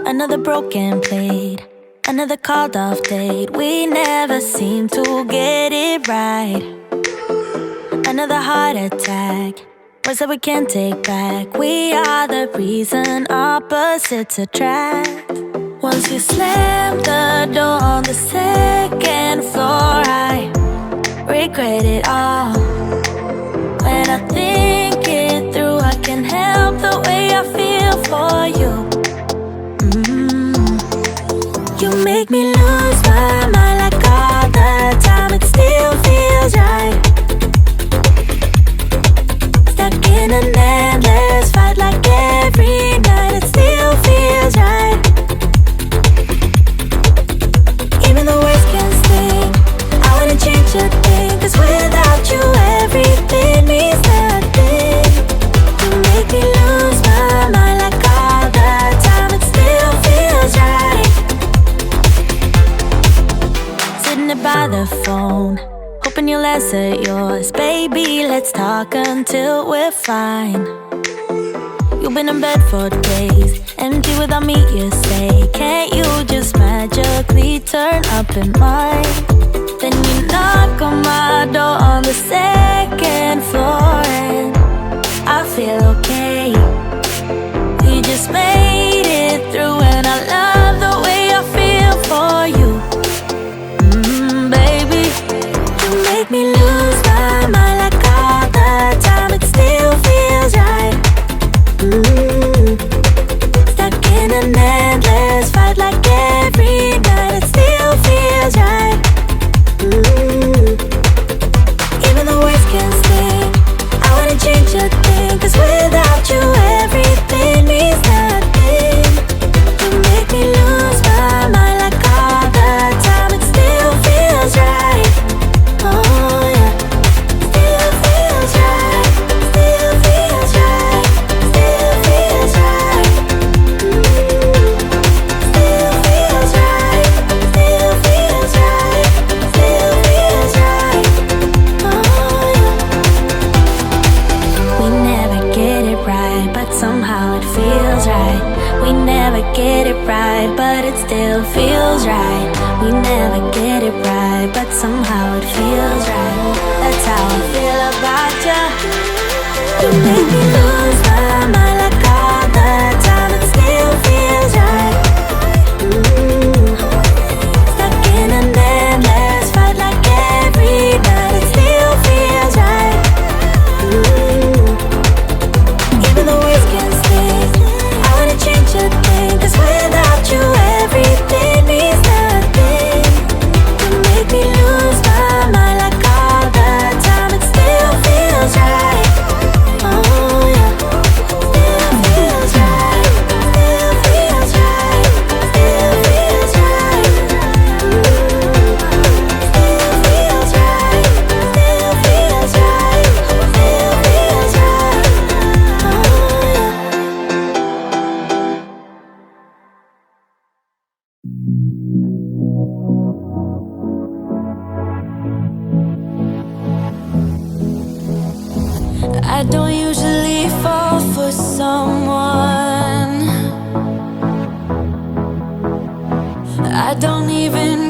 Another broken plate, another called off date. We never seem to get it right. Another heart attack, words that we can't take back. We are the reason opposites attract. Once you slam the door on the second floor, I regret it all. When I think it through, I can't help the way I feel for you. You make me lose my mind like all the time. It still feels right. Stuck in an endless fight like every night. It still feels right. Even the worst can sting. I wanna change a thing, 'cause without you everything means nothing. You make me lose my mind like all the time. It still feels right. Sitting there by the phone, hoping you'll answer yours. Baby, let's talk until we're fine. You've been in bed for days, empty without me, you say. Can't you just magically turn up in mine? Then you knock on my door on the second floor, and I feel okay. We just made it through, and I love the way I feel for you. Baby, you make me lose my mind like all the time. It still feels right. Stuck in an endless fight like every night. It still feels right. Even the worst can sting. I wanna change a thing, 'cause without you everything means nothing. You make me lose my mind like all the time. It still feels right. Oh yeah. Still feels right. Still feels right. Still feels right. Still feels right. Still feels right. Still feels right. Oh yeah. We never get it right, but somehow it feels right. We never get it right, but it still feels right. We never get it right, but somehow it feels right. That's how I feel about you. You make me lose my mind like all the time. It still feels right. Stuck in an endless fight like every night. It still feels right. Even the worst can sting. I wanna change a thing, 'cause without you everything means nothing. You make me lose my mind like all the time. It still feels right. Oh yeah. Still feels right. Still feels right. Still feels right. Still feels right. Still feels right. Still feels right. Oh yeah. I don't usually fall for someone. I don't even